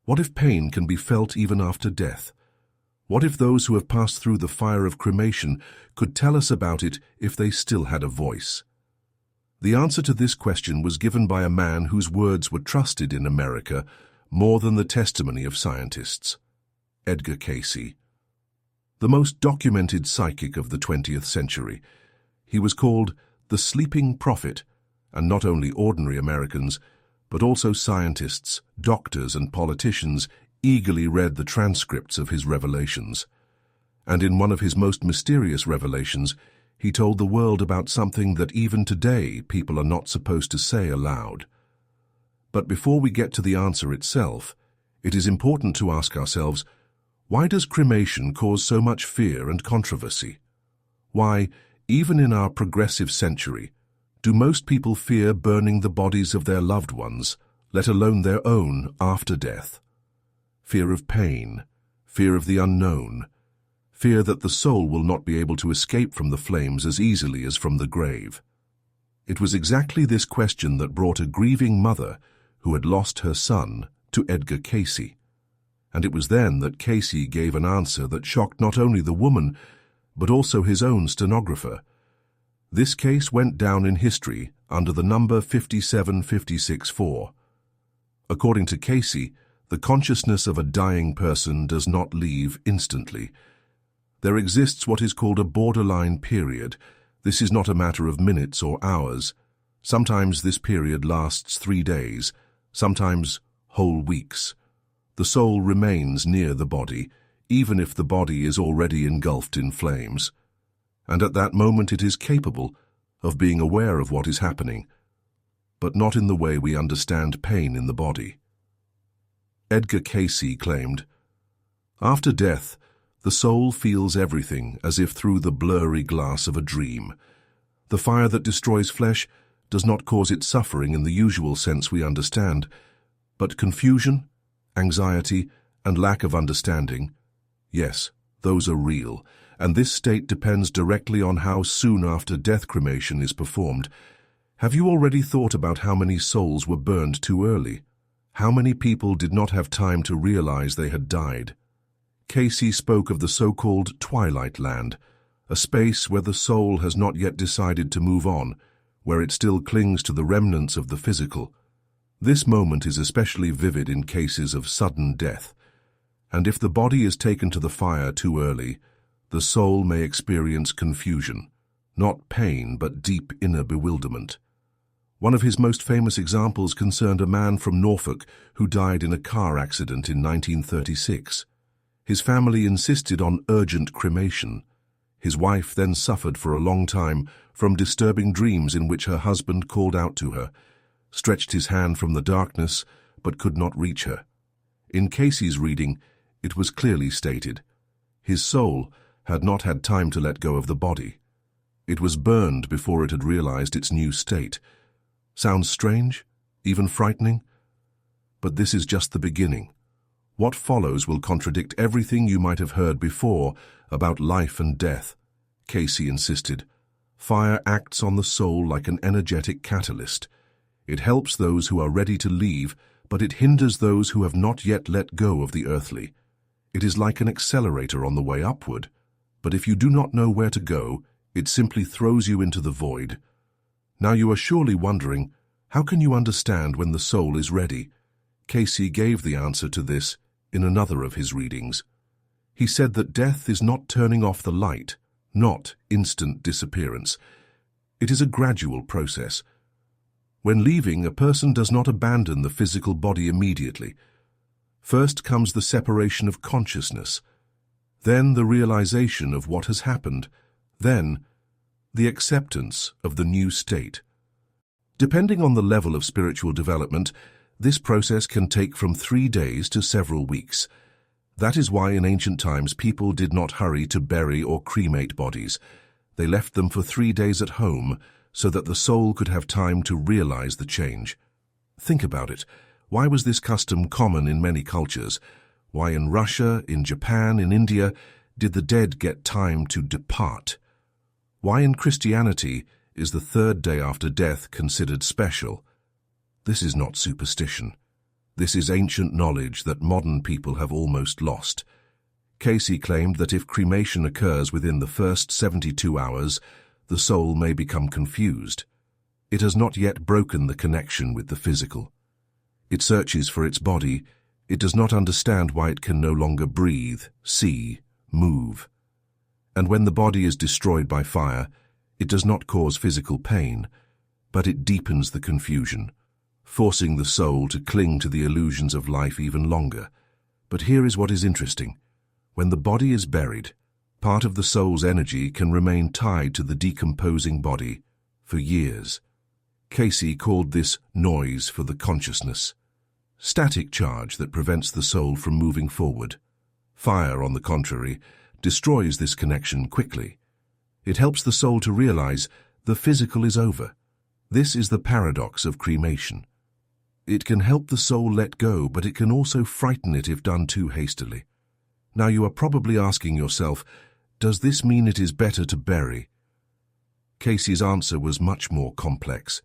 What if pain can be felt even after death? What if those who have passed through the fire of cremation could tell us about it if they still had a voice? The answer to this question was given by a man whose words were trusted in America more than the testimony of scientists: Edgar Cayce. The most documented psychic of the 20th century. He was called the Sleeping Prophet, and not only ordinary Americans, but also scientists, doctors, and politicians eagerly read the transcripts of his revelations. And in one of his most mysterious revelations, he told the world about something that even today people are not supposed to say aloud. But before we get to the answer itself, it is important to ask ourselves, why does cremation cause so much fear and controversy? Why, even in our progressive century, do most people fear burning the bodies of their loved ones, let alone their own, after death? Fear of pain, fear of the unknown, fear that the soul will not be able to escape from the flames as easily as from the grave. It was exactly this question that brought a grieving mother who had lost her son to Edgar Cayce. And it was then that Cayce gave an answer that shocked not only the woman, but also his own stenographer. This case went down in history under the number 57564. According to Cayce, the consciousness of a dying person does not leave instantly. There exists what is called a borderline period. This is not a matter of minutes or hours. Sometimes this period lasts 3 days, sometimes whole weeks. The soul remains near the body, even if the body is already engulfed in flames. And at that moment it is capable of being aware of what is happening, but not in the way we understand pain in the body. Edgar Cayce claimed, "After death, the soul feels everything as if through the blurry glass of a dream. The fire that destroys flesh does not cause it suffering in the usual sense we understand, but confusion, anxiety, and lack of understanding, yes, those are real, and this state depends directly on how soon after death cremation is performed. Have you already thought about how many souls were burned too early? How many people did not have time to realize they had died?" Cayce spoke of the so-called twilight land, a space where the soul has not yet decided to move on, where it still clings to the remnants of the physical. This moment is especially vivid in cases of sudden death, and if the body is taken to the fire too early, the soul may experience confusion, not pain but deep inner bewilderment. One of his most famous examples concerned a man from Norfolk who died in a car accident in 1936. His family insisted on urgent cremation. His wife then suffered for a long time from disturbing dreams in which her husband called out to her, stretched his hand from the darkness, but could not reach her. In Cayce's reading, it was clearly stated, his soul had not had time to let go of the body. It was burned before it had realized its new state. Sounds strange, even frightening? But this is just the beginning. What follows will contradict everything you might have heard before about life and death. Cayce insisted. Fire acts on the soul like an energetic catalyst. It helps those who are ready to leave, but it hinders those who have not yet let go of the earthly. It is like an accelerator on the way upward, but if you do not know where to go, it simply throws you into the void. Now you are surely wondering, how can you understand when the soul is ready? Cayce gave the answer to this in another of his readings. He said that death is not turning off the light, not instant disappearance. It is a gradual process. When leaving, a person does not abandon the physical body immediately. First comes the separation of consciousness, then the realization of what has happened, then the acceptance of the new state. Depending on the level of spiritual development, this process can take from 3 days to several weeks. That is why in ancient times people did not hurry to bury or cremate bodies. They left them for 3 days at home so that the soul could have time to realize the change. Think about it. Why was this custom common in many cultures? Why in Russia, in Japan, in India, did the dead get time to depart? Why in Christianity is the 3rd day after death considered special? This is not superstition. This is ancient knowledge that modern people have almost lost. Cayce claimed that if cremation occurs within the first 72 hours, the soul may become confused. It has not yet broken the connection with the physical. It searches for its body. It does not understand why it can no longer breathe, see, move. And when the body is destroyed by fire, it does not cause physical pain, but it deepens the confusion, forcing the soul to cling to the illusions of life even longer. But here is what is interesting. When the body is buried, part of the soul's energy can remain tied to the decomposing body for years. Cayce called this noise for the consciousness, static charge that prevents the soul from moving forward. Fire, on the contrary, destroys this connection quickly. It helps the soul to realize the physical is over. This is the paradox of cremation. It can help the soul let go, but it can also frighten it if done too hastily. Now you are probably asking yourself, does this mean it is better to bury? Cayce's answer was much more complex.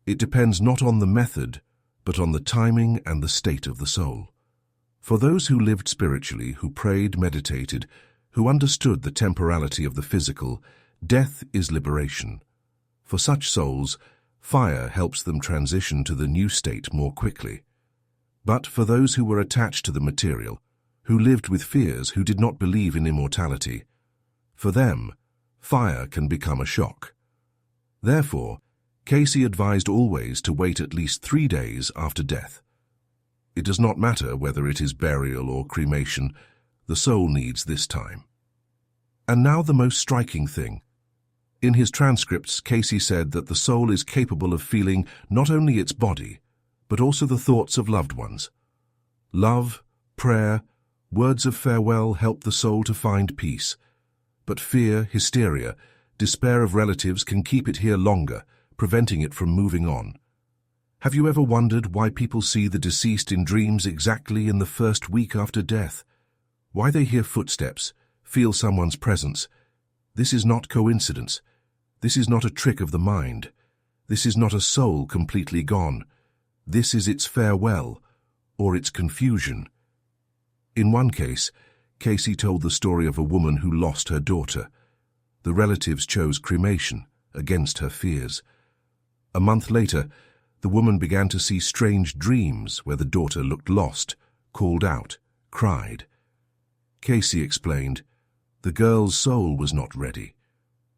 It depends not on the method, but on the timing and the state of the soul. For those who lived spiritually, who prayed, meditated, who understood the temporality of the physical, death is liberation. For such souls, fire helps them transition to the new state more quickly. But for those who were attached to the material, who lived with fears, who did not believe in immortality, for them, fire can become a shock. Therefore, Cayce advised always to wait at least 3 days after death. It does not matter whether it is burial or cremation, the soul needs this time. And now the most striking thing. In his transcripts, Cayce said that the soul is capable of feeling not only its body, but also the thoughts of loved ones. Love, prayer, words of farewell help the soul to find peace. But fear, hysteria, despair of relatives can keep it here longer, preventing it from moving on. Have you ever wondered why people see the deceased in dreams exactly in the first week after death? Why they hear footsteps, feel someone's presence? This is not coincidence. This is not a trick of the mind. This is not a soul completely gone. This is its farewell, or its confusion. In one case, Cayce told the story of a woman who lost her daughter. The relatives chose cremation against her fears. A month later, the woman began to see strange dreams where the daughter looked lost, called out, cried. Cayce explained, the girl's soul was not ready,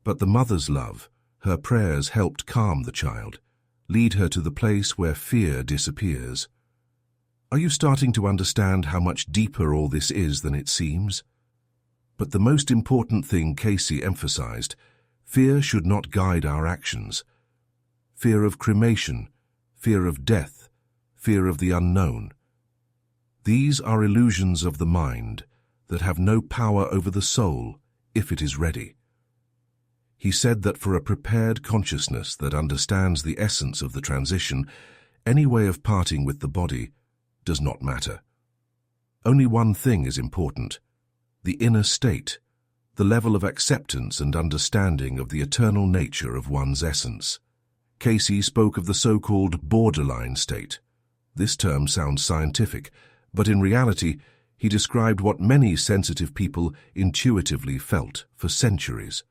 but the mother's love, her prayers helped calm the child, lead her to the place where fear disappears. Are you starting to understand how much deeper all this is than it seems? But the most important thing Cayce emphasized, fear should not guide our actions. Fear of cremation, fear of death, fear of the unknown. These are illusions of the mind that have no power over the soul if it is ready. He said that for a prepared consciousness that understands the essence of the transition, any way of parting with the body does not matter. Only one thing is important, the inner state, the level of acceptance and understanding of the eternal nature of one's essence. Cayce spoke of the so-called borderline state. This term sounds scientific, but in reality, he described what many sensitive people intuitively felt for centuries.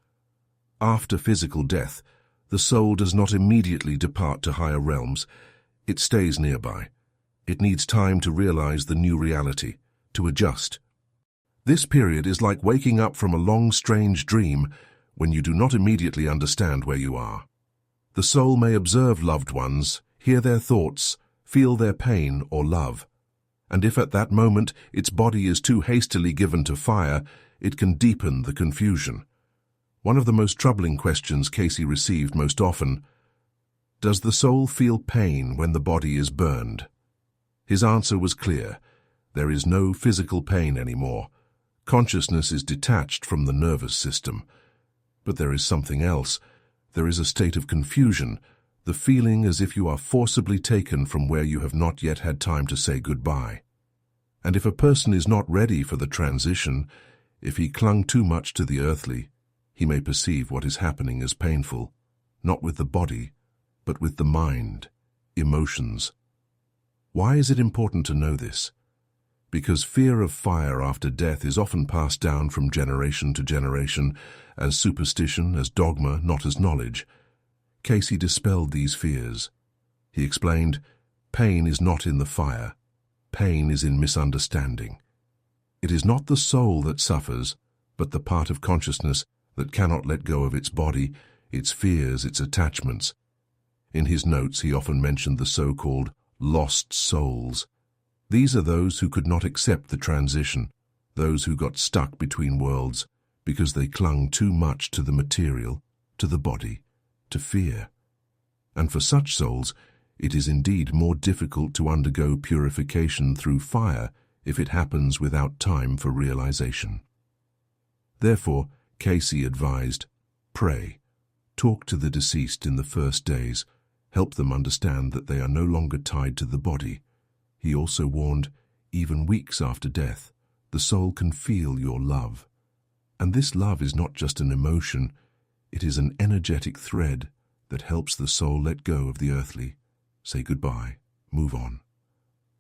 After physical death, the soul does not immediately depart to higher realms. It stays nearby. It needs time to realize the new reality, to adjust. This period is like waking up from a long, strange dream when you do not immediately understand where you are. The soul may observe loved ones, hear their thoughts, feel their pain or love. And if at that moment its body is too hastily given to fire, it can deepen the confusion. One of the most troubling questions Cayce received most often, does the soul feel pain when the body is burned? His answer was clear. There is no physical pain anymore. Consciousness is detached from the nervous system. But there is something else. There is a state of confusion, the feeling as if you are forcibly taken from where you have not yet had time to say goodbye. And if a person is not ready for the transition, if he clung too much to the earthly, he may perceive what is happening as painful, not with the body, but with the mind, emotions. Why is it important to know this? Because fear of fire after death is often passed down from generation to generation as superstition, as dogma, not as knowledge. Cayce dispelled these fears. He explained, pain is not in the fire. Pain is in misunderstanding. It is not the soul that suffers, but the part of consciousness that cannot let go of its body, its fears, its attachments. In his notes, he often mentioned the so-called lost souls. These are those who could not accept the transition, those who got stuck between worlds because they clung too much to the material, to the body, to fear. And for such souls, it is indeed more difficult to undergo purification through fire if it happens without time for realization. Therefore, Cayce advised, pray, talk to the deceased in the first days, help them understand that they are no longer tied to the body. He also warned, even weeks after death, the soul can feel your love. And this love is not just an emotion, it is an energetic thread that helps the soul let go of the earthly, say goodbye, move on.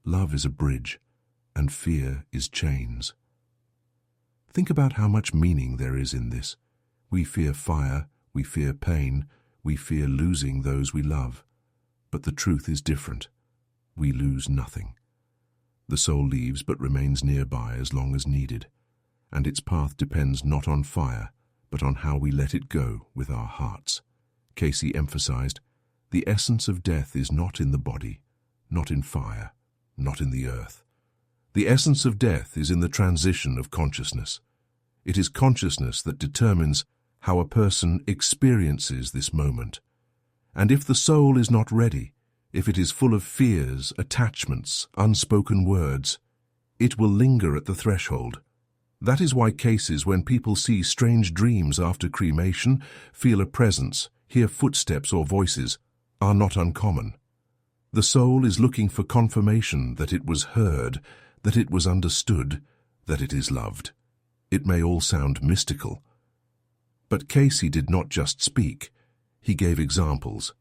Love is a bridge, and fear is chains. Think about how much meaning there is in this. We fear fire, we fear pain, we fear losing those we love. But the truth is different. We lose nothing. The soul leaves but remains nearby as long as needed, and its path depends not on fire, but on how we let it go with our hearts. Cayce emphasized, the essence of death is not in the body, not in fire, not in the earth. The essence of death is in the transition of consciousness. It is consciousness that determines how a person experiences this moment. And if the soul is not ready, if it is full of fears, attachments, unspoken words, it will linger at the threshold. That is why cases when people see strange dreams after cremation, feel a presence, hear footsteps or voices, are not uncommon. The soul is looking for confirmation that it was heard, that it was understood, that it is loved. It may all sound mystical. But Cayce did not just speak, he gave examples.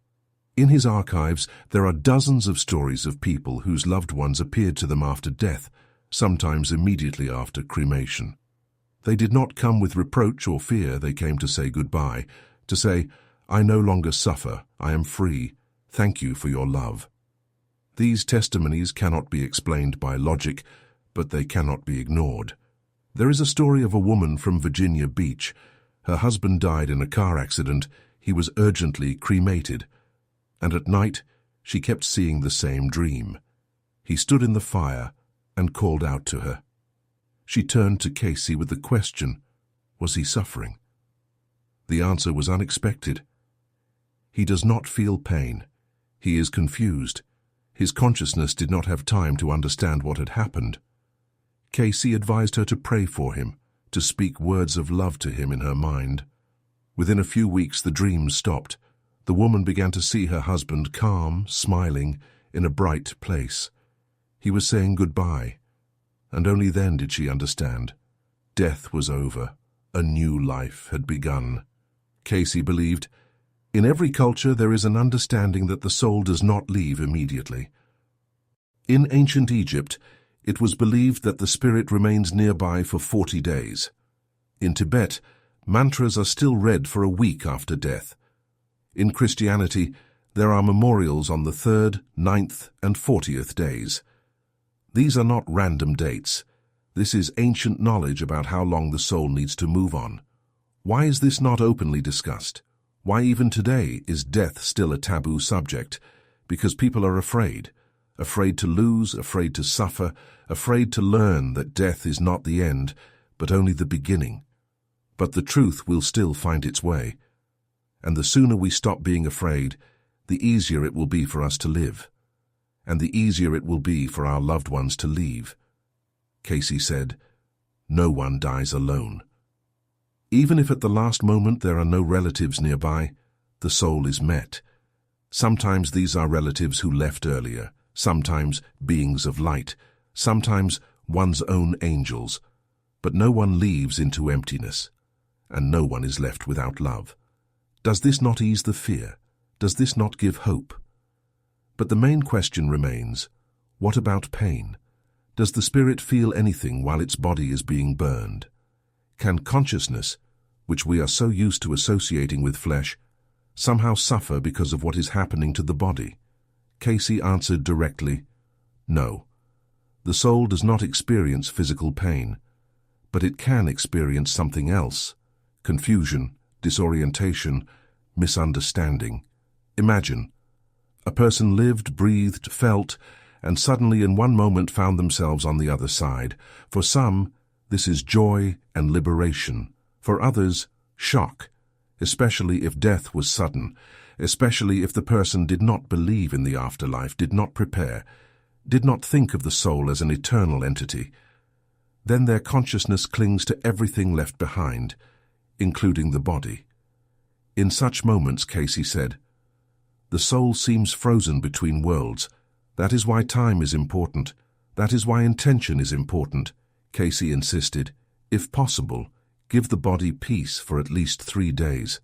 In his archives, there are dozens of stories of people whose loved ones appeared to them after death, sometimes immediately after cremation. They did not come with reproach or fear, they came to say goodbye, to say, I no longer suffer, I am free, thank you for your love. These testimonies cannot be explained by logic, but they cannot be ignored. There is a story of a woman from Virginia Beach. Her husband died in a car accident, he was urgently cremated, and at night she kept seeing the same dream. He stood in the fire and called out to her. She turned to Cayce with the question, was he suffering? The answer was unexpected. He does not feel pain. He is confused. His consciousness did not have time to understand what had happened. Cayce advised her to pray for him, to speak words of love to him in her mind. Within a few weeks the dream stopped. The woman began to see her husband calm, smiling, in a bright place. He was saying goodbye, and only then did she understand. Death was over. A new life had begun. Cayce believed, in every culture there is an understanding that the soul does not leave immediately. In ancient Egypt, it was believed that the spirit remains nearby for 40 days. In Tibet, mantras are still read for a week after death. In Christianity, there are memorials on the 3rd, 9th, and 40th days. These are not random dates. This is ancient knowledge about how long the soul needs to move on. Why is this not openly discussed? Why even today is death still a taboo subject? Because people are afraid. Afraid to lose, afraid to suffer, afraid to learn that death is not the end, but only the beginning. But the truth will still find its way. And the sooner we stop being afraid, the easier it will be for us to live. And the easier it will be for our loved ones to leave. Cayce said, no one dies alone. Even if at the last moment there are no relatives nearby, the soul is met. Sometimes these are relatives who left earlier, sometimes beings of light, sometimes one's own angels. But no one leaves into emptiness, and no one is left without love. Does this not ease the fear? Does this not give hope? But the main question remains, What about pain? Does the spirit feel anything while its body is being burned? Can consciousness, which we are so used to associating with flesh, somehow suffer because of what is happening to the body? Cayce answered directly, no. The soul does not experience physical pain, but it can experience something else: confusion, disorientation, misunderstanding. Imagine, a person lived, breathed, felt, and suddenly in one moment found themselves on the other side. For some, this is joy and liberation. For others, shock, especially if death was sudden, especially if the person did not believe in the afterlife, did not prepare, did not think of the soul as an eternal entity. Then their consciousness clings to everything left behind, including the body. In such moments, Cayce said, the soul seems frozen between worlds. That is why time is important. That is why intention is important. Cayce insisted, if possible, give the body peace for at least 3 days.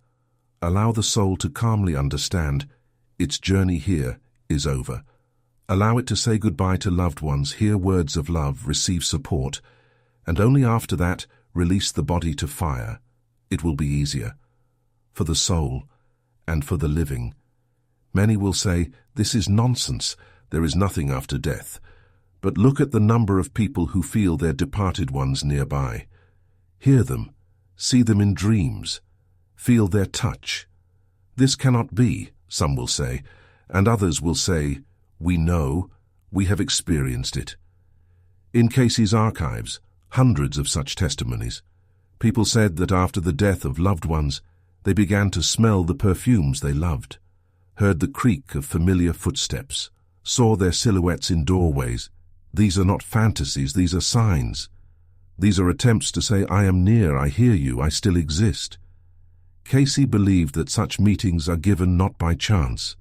Allow the soul to calmly understand its journey here is over. Allow it to say goodbye to loved ones, hear words of love, receive support, and only after that release the body to fire. It will be easier. For the soul and for the living. Many will say, this is nonsense, there is nothing after death. But look at the number of people who feel their departed ones nearby. Hear them, see them in dreams, feel their touch. This cannot be, some will say, and others will say, we know, we have experienced it. In Cayce's archives, hundreds of such testimonies. People said that after the death of loved ones, they began to smell the perfumes they loved, heard the creak of familiar footsteps, saw their silhouettes in doorways. These are not fantasies, these are signs. These are attempts to say, I am near, I hear you, I still exist. Cayce believed that such meetings are given not by chance.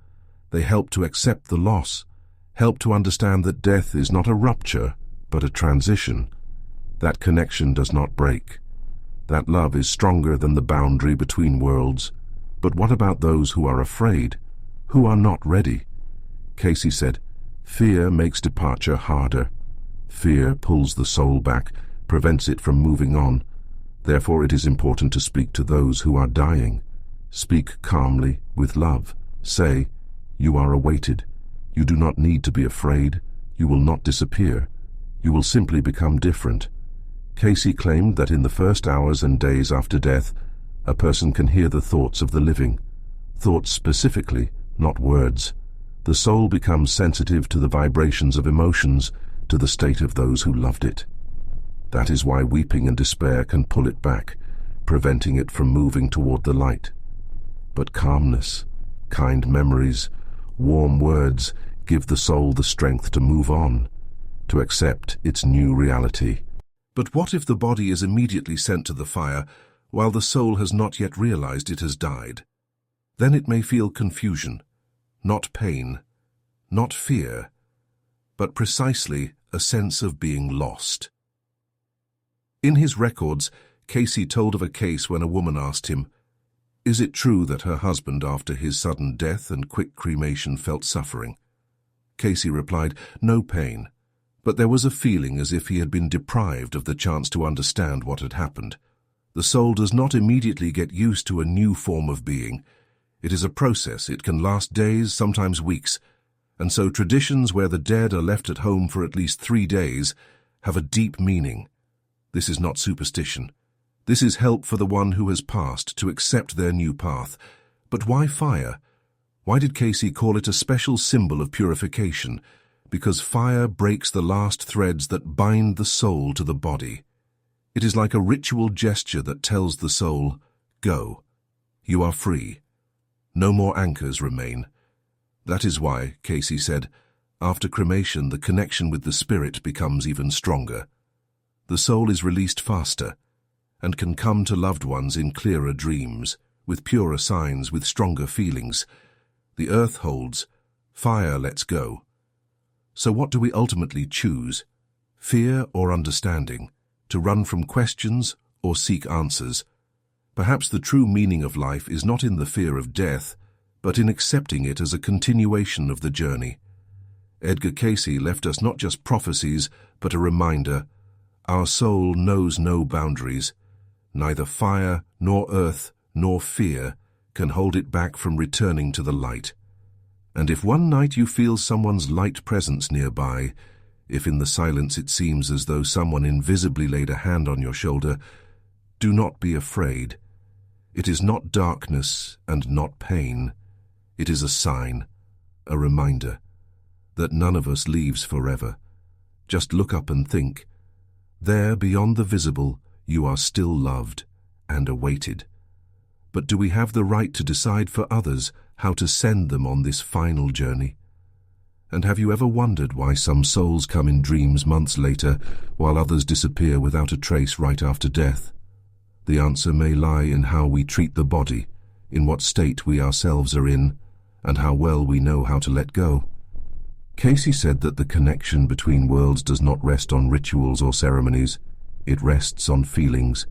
They help to accept the loss, help to understand that death is not a rupture, but a transition. That connection does not break. That love is stronger than the boundary between worlds. But what about those who are afraid, who are not ready? Cayce said, fear makes departure harder. Fear pulls the soul back, prevents it from moving on. Therefore it is important to speak to those who are dying. Speak calmly, with love. Say, you are awaited. You do not need to be afraid. You will not disappear. You will simply become different. Cayce claimed that in the first hours and days after death, a person can hear the thoughts of the living. Thoughts specifically, not words. The soul becomes sensitive to the vibrations of emotions, to the state of those who loved it. That is why weeping and despair can pull it back, preventing it from moving toward the light. But calmness, kind memories, warm words give the soul the strength to move on, to accept its new reality. But what if the body is immediately sent to the fire while the soul has not yet realized it has died? Then it may feel confusion, not pain, not fear, but precisely a sense of being lost. In his records, Cayce told of a case when a woman asked him, is it true that her husband, after his sudden death and quick cremation, felt suffering? Cayce replied, no pain, but there was a feeling as if he had been deprived of the chance to understand what had happened. The soul does not immediately get used to a new form of being. It is a process. It can last days, sometimes weeks, and so traditions where the dead are left at home for at least 3 days have a deep meaning. This is not superstition. This is help for the one who has passed to accept their new path. But why fire? Why did Cayce call it a special symbol of purification? Because fire breaks the last threads that bind the soul to the body. It is like a ritual gesture that tells the soul, go, you are free. No more anchors remain. That is why, Cayce said, after cremation the connection with the spirit becomes even stronger. The soul is released faster, and can come to loved ones in clearer dreams, with purer signs, with stronger feelings. The earth holds, fire lets go. So what do we ultimately choose? Fear or understanding? To run from questions or seek answers? Perhaps the true meaning of life is not in the fear of death, but in accepting it as a continuation of the journey. Edgar Cayce left us not just prophecies, but a reminder. Our soul knows no boundaries. Neither fire, nor earth, nor fear can hold it back from returning to the light. And if one night you feel someone's light presence nearby, if in the silence it seems as though someone invisibly laid a hand on your shoulder, do not be afraid. It is not darkness and not pain. It is a sign, a reminder, that none of us leaves forever. Just look up and think. There, beyond the visible, you are still loved and awaited. But do we have the right to decide for others how to send them on this final journey? And have you ever wondered why some souls come in dreams months later, while others disappear without a trace right after death? The answer may lie in how we treat the body, in what state we ourselves are in, and how well we know how to let go. Cayce said that the connection between worlds does not rest on rituals or ceremonies. It rests on feelings.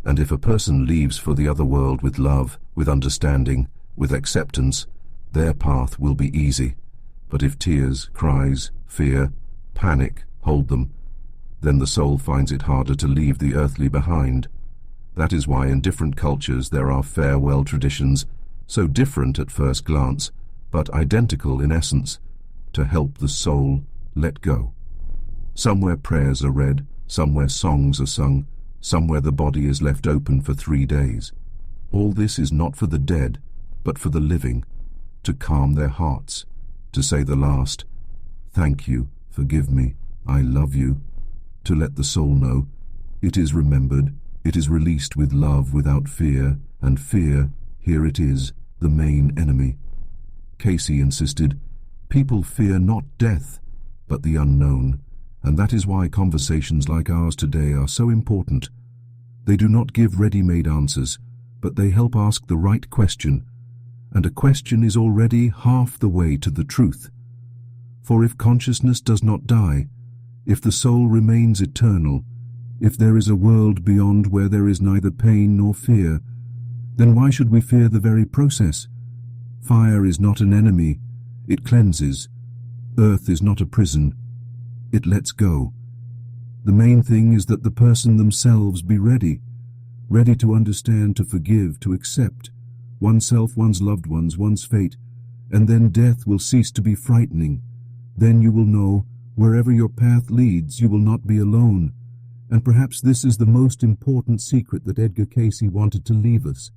And if a person leaves for the other world with love, with understanding, with acceptance, their path will be easy. But if tears, cries, fear, panic hold them, then the soul finds it harder to leave the earthly behind. That is why in different cultures there are farewell traditions, so different at first glance, but identical in essence, to help the soul let go. Somewhere prayers are read, somewhere songs are sung, somewhere the body is left open for 3 days. All this is not for the dead, but for the living, to calm their hearts, to say the last, "Thank you, forgive me, I love you," to let the soul know it is remembered, it is released with love without fear, and fear, here it is, the main enemy. Cayce insisted, people fear not death, but the unknown, and that is why conversations like ours today are so important. They do not give ready-made answers, but they help ask the right question, and a question is already half the way to the truth. For if consciousness does not die, if the soul remains eternal, if there is a world beyond where there is neither pain nor fear, then why should we fear the very process? Fire is not an enemy, it cleanses. Earth is not a prison, it lets go. The main thing is that the person themselves be ready to understand, to forgive, to accept oneself, one's loved ones, one's fate, and then death will cease to be frightening. Then you will know, wherever your path leads, you will not be alone. And perhaps this is the most important secret that Edgar Cayce wanted to leave us.